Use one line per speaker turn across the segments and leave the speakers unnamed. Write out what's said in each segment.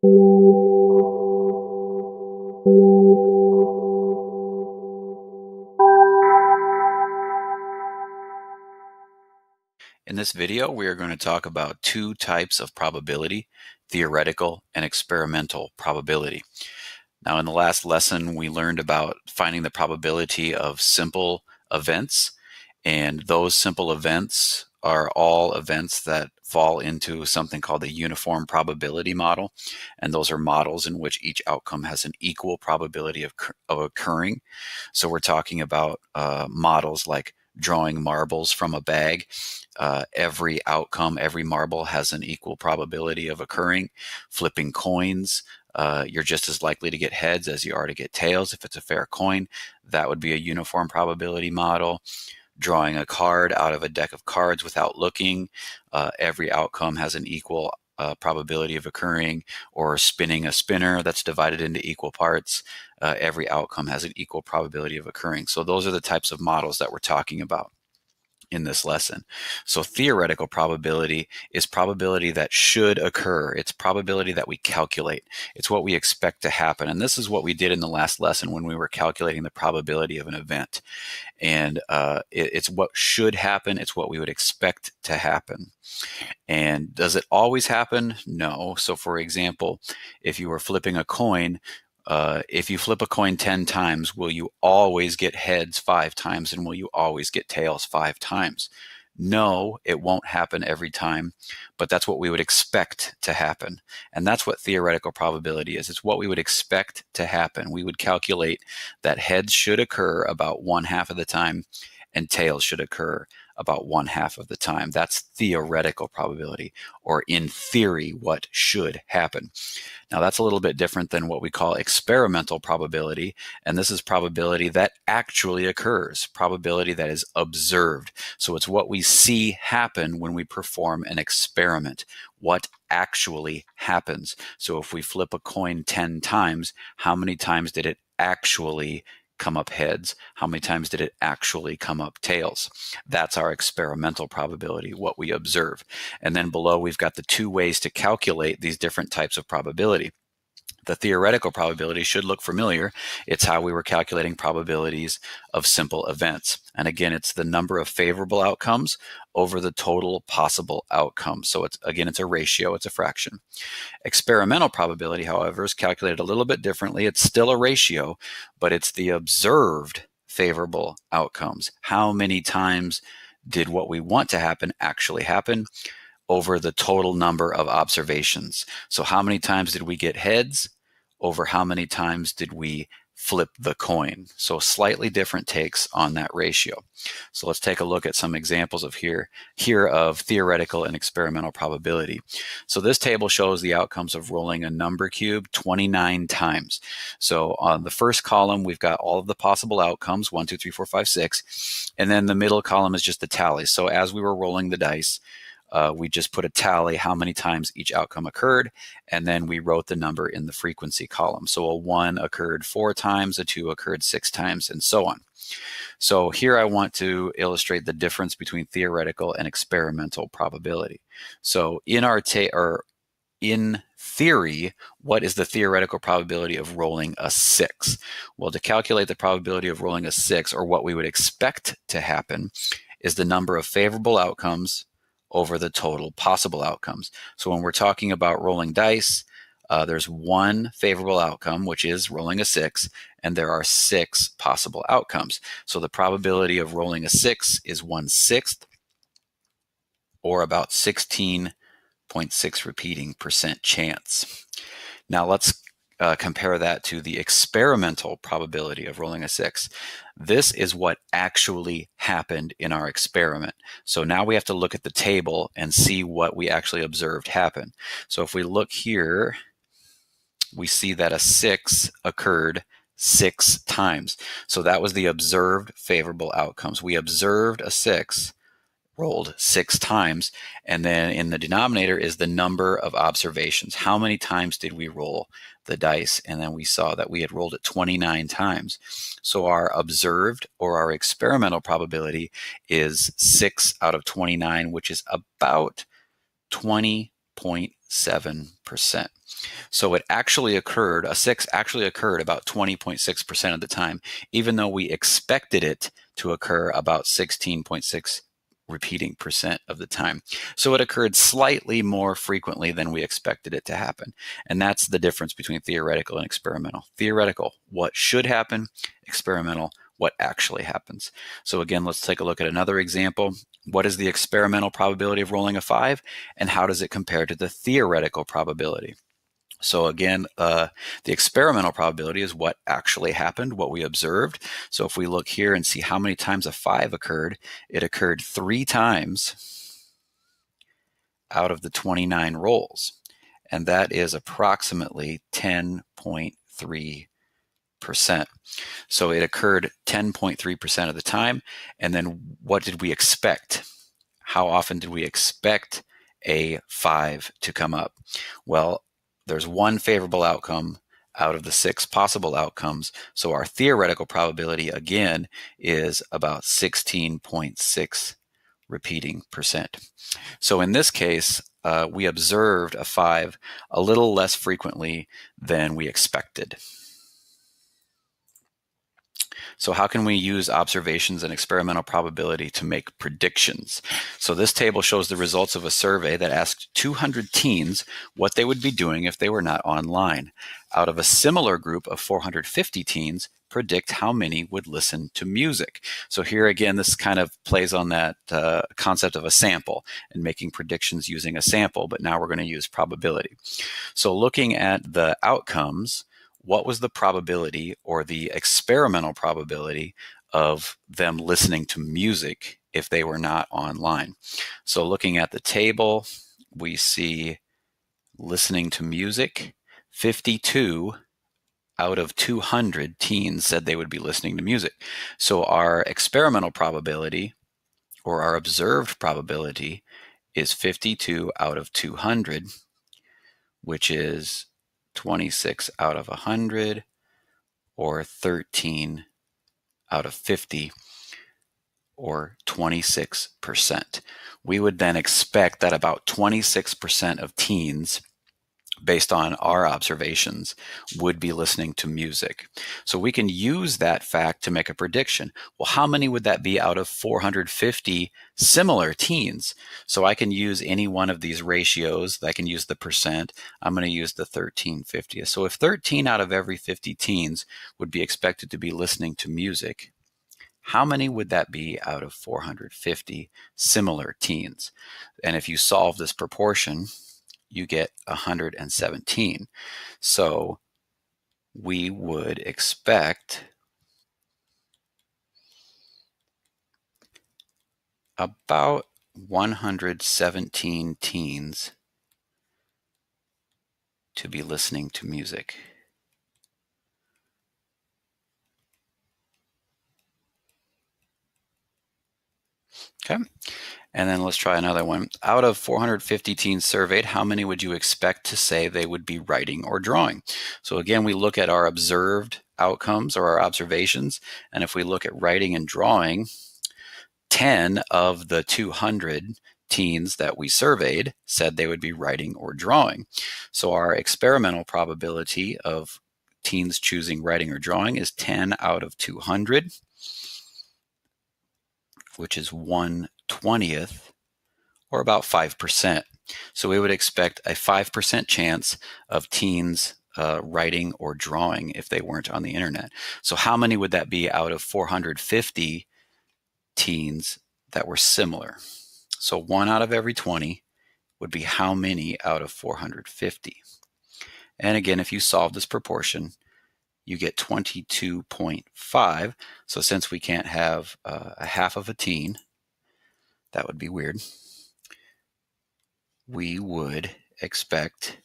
In this video, we are going to talk about two types of probability: theoretical and experimental probability. Now, in the last lesson, we learned about finding the probability of simple events, and those simple events are all events that fall into something called the uniform probability model, and those are models in which each outcome has an equal probability of occurring. So we're talking about models like drawing marbles from a bag. Every outcome, every marble has an equal probability of occurring. Flipping coins, you're just as likely to get heads as you are to get tails if it's a fair coin. That would be a uniform probability model. Drawing a card out of a deck of cards without looking, every outcome has an equal probability of occurring. Or spinning a spinner that's divided into equal parts, every outcome has an equal probability of occurring. So those are the types of models that we're talking about in this lesson. So theoretical probability is probability that should occur. It's probability that we calculate. It's what we expect to happen. And this is what we did in the last lesson when we were calculating the probability of an event. And it's what should happen. It's what we would expect to happen. And does it always happen? No. So for example, if you were flipping a coin, if you flip a coin 10 times, will you always get heads 5 times, and will you always get tails 5 times? No, it won't happen every time, but that's what we would expect to happen. And that's what theoretical probability is. It's what we would expect to happen. We would calculate that heads should occur about 1/2 of the time, and tails should occur about 1/2 of the time. That's theoretical probability, or in theory, what should happen. Now, that's a little bit different than what we call experimental probability, and this is probability that actually occurs, probability that is observed. So it's what we see happen when we perform an experiment, what actually happens. So if we flip a coin 10 times, how many times did it actually come up heads? How many times did it actually come up tails? That's our experimental probability, what we observe. And then below, we've got the two ways to calculate these different types of probability. The theoretical probability should look familiar. It's how we were calculating probabilities of simple events. And again, it's the number of favorable outcomes over the total possible outcomes. So it's a ratio, it's a fraction. Experimental probability, however, is calculated a little bit differently. It's still a ratio, but it's the observed favorable outcomes. How many times did what we want to happen actually happen over the total number of observations? So how many times did we get heads over how many times did we flip the coin? So slightly different takes on that ratio. So let's take a look at some examples of here of theoretical and experimental probability. So this table shows the outcomes of rolling a number cube 29 times. So on the first column, we've got all of the possible outcomes, 1, 2, 3, 4, 5, 6. And then the middle column is just the tally. So as we were rolling the dice, we just put a tally how many times each outcome occurred, and then we wrote the number in the frequency column. So a 1 occurred 4 times, a 2 occurred 6 times, and so on. So here I want to illustrate the difference between theoretical and experimental probability. So in theory, what is the theoretical probability of rolling a 6? Well, to calculate the probability of rolling a 6, or what we would expect to happen, is the number of favorable outcomes over the total possible outcomes. So when we're talking about rolling dice, there's one favorable outcome, which is rolling a 6, and there are 6 possible outcomes. So the probability of rolling a 6 is 1/6, or about 16.6 repeating percent chance. Now let's compare that to the experimental probability of rolling a 6. This is what actually happened in our experiment. So now we have to look at the table and see what we actually observed happen. So if we look here, we see that a 6 occurred 6 times. So that was the observed favorable outcomes. We observed a 6 rolled 6 times, and then in the denominator is the number of observations. How many times did we roll the dice? And then we saw that we had rolled it 29 times. So our observed, or our experimental probability, is 6 out of 29, which is about 20 20.7%. So it actually occurred, a 6 actually occurred about 20.6% of the time, even though we expected it to occur about 16.6 repeating percent of the time. So it occurred slightly more frequently than we expected it to happen. And that's the difference between theoretical and experimental. Theoretical, what should happen; experimental, what actually happens. So again, let's take a look at another example. What is the experimental probability of rolling a 5, and how does it compare to the theoretical probability? So again, the experimental probability is what actually happened, what we observed. So if we look here and see how many times a 5 occurred, it occurred 3 times out of the 29 rolls. And that is approximately 10.3%. So it occurred 10.3% of the time. And then what did we expect? How often did we expect a 5 to come up? Well, there's one favorable outcome out of the 6 possible outcomes. So our theoretical probability, again, is about 16.6 repeating percent. So in this case, we observed a 5 a little less frequently than we expected. So how can we use observations and experimental probability to make predictions? So this table shows the results of a survey that asked 200 teens what they would be doing if they were not online. Out of a similar group of 450 teens, predict how many would listen to music. So here again, this kind of plays on that concept of a sample and making predictions using a sample, but now we're going to use probability. So looking at the outcomes, what was the probability or the experimental probability of them listening to music if they were not online? So looking at the table, we see listening to music. 52 out of 200 teens said they would be listening to music. So our experimental probability or our observed probability is 52 out of 200, which is 26 out of 100, or 13 out of 50, or 26%. We would then expect that about 26% of teens, based on our observations, would be listening to music. So we can use that fact to make a prediction. Well, how many would that be out of 450 similar teens? So I can use any one of these ratios. I can use the percent. I'm going to use the 13/50. So if 13 out of every 50 teens would be expected to be listening to music, how many would that be out of 450 similar teens? And if you solve this proportion, you get 117. So we would expect about 117 teens to be listening to music. Okay. And then let's try another one. Out of 450 teens surveyed, how many would you expect to say they would be writing or drawing? So again, we look at our observed outcomes or our observations. And if we look at writing and drawing, 10 of the 200 teens that we surveyed said they would be writing or drawing. So our experimental probability of teens choosing writing or drawing is 10 out of 200, which is 1/20th, or about 5%. So we would expect a 5% chance of teens writing or drawing if they weren't on the internet. So how many would that be out of 450 teens that were similar? So 1 out of every 20 would be how many out of 450? And again, if you solve this proportion, you get 22.5. So since we can't have a half of a teen, that would be weird, we would expect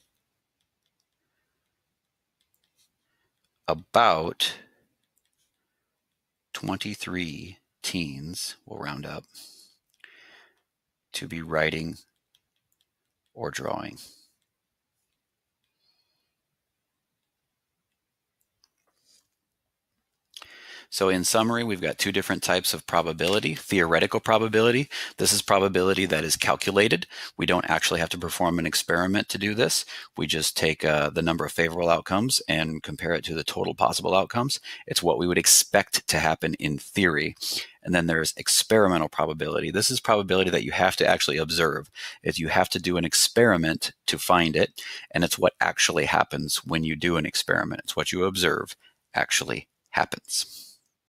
about 23 teens, we'll round up, to be writing or drawing. So in summary, we've got two different types of probability. Theoretical probability. This is probability that is calculated. We don't actually have to perform an experiment to do this. We just take the number of favorable outcomes and compare it to the total possible outcomes. It's what we would expect to happen in theory. And then there's experimental probability. This is probability that you have to actually observe. Is you have to do an experiment to find it, and it's what actually happens when you do an experiment. It's what you observe actually happens.